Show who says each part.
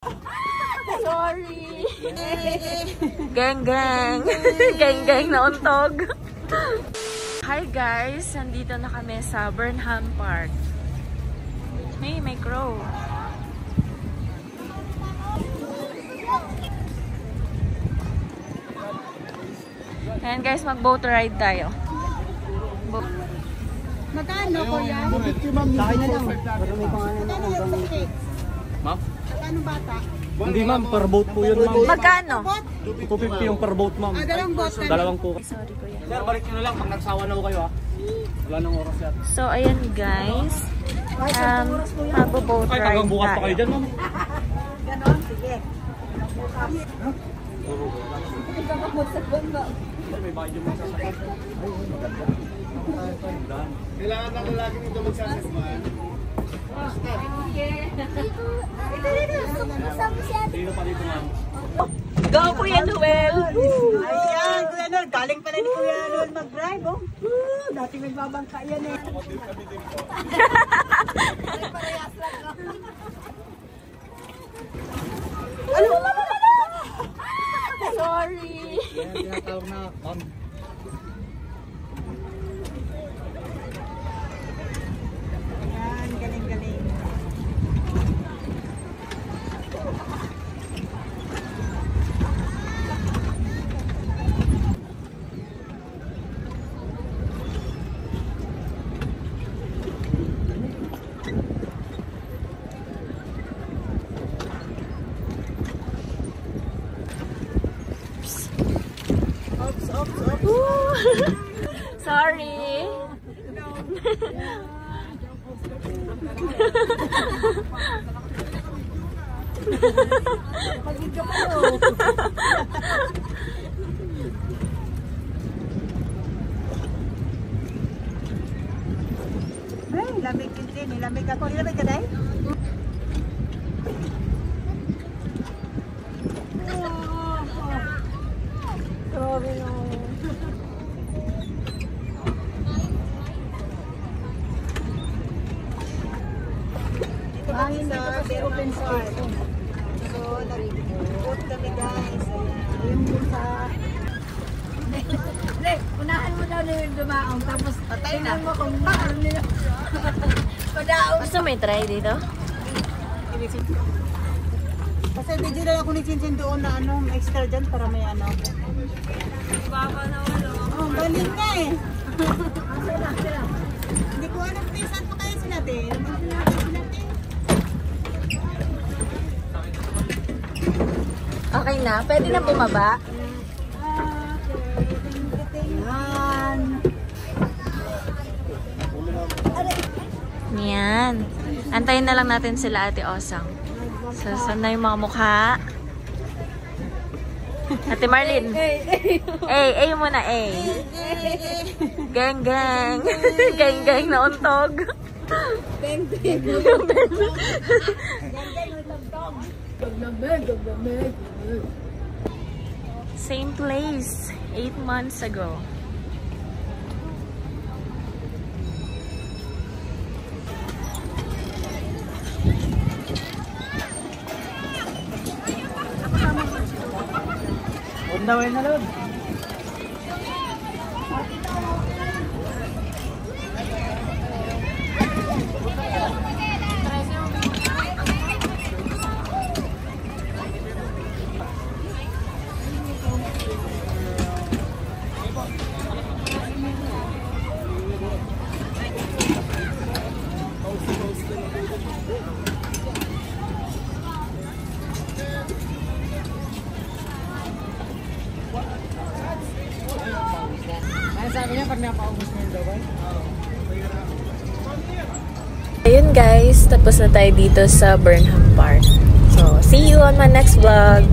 Speaker 1: Sorry. Gang gang. Gang gang na untog. Hi guys, nandito na kami sa Burnham Park. May crow. Ayan guys, mag-boat ride tayo.
Speaker 2: Magkano ko yan? Laki na lang. Magkano yung sakit?
Speaker 3: Ma'am?
Speaker 2: Magkano bata?
Speaker 3: Hindi ma'am, per boat po yun ma'am.
Speaker 1: Magkano?
Speaker 3: 250 yung per boat ma'am.
Speaker 2: Dalawang boat.
Speaker 3: Dalawang po.
Speaker 1: Sorry kuya.
Speaker 3: Sir, balik nyo na lang pag nagsawa na ho kayo ha. Wala nang oras yan.
Speaker 1: So ayan guys, mag-boat
Speaker 3: Ay,
Speaker 1: ride
Speaker 3: hanggang bukas pa kayo dyan ma'am.
Speaker 2: Ganon? Sige.
Speaker 3: May bayad yung magsasakit. Kailangan na lalaki nito magsasakit. Dito pa dito ma'am.
Speaker 1: Go Kuya Noel!
Speaker 2: Ayan, Kuya Noel. Galing pala ni Kuya Noel mag-drive, oh. Dati may babangka yan eh. Ano?
Speaker 1: Sorry!
Speaker 3: Yan, tinatawag na ma'am.
Speaker 2: Ayan, galing-galing.
Speaker 1: Sorry!
Speaker 2: Pagod ka pa yun. Ay, lamig din. Lamig ako. Lamig ka dahil? Sorry no. Dito kami sa open park. So, nag-boat kami guys. Ayun yung sa... Unahan mo daw na yung dumaong. Tapos patay na. Mo kung paano nila. Padaong.
Speaker 1: Gusto may try dito?
Speaker 2: Kasi video lang ako nagsinsin doon na ano, extra dyan para may ano.
Speaker 1: Baba na wala.
Speaker 2: Oh, galing nga eh. Sila. Hindi ko alam kung saan pa kayo sila din.
Speaker 1: Okay na? Pwede na bumaba? Yan. Antayin na lang natin sila Ate Osang. So, saan na yung mga mukha? Ate Marlene. A muna, A. Gang, gang. Gang, gang na untog.
Speaker 2: Beng.
Speaker 1: Same place 8 months ago.
Speaker 3: On the way na lod. Sabi niya pag napaubos mo yung dawan.
Speaker 1: Ayun guys, tapos na tayo dito sa Burnham Park. So, see you on my next vlog.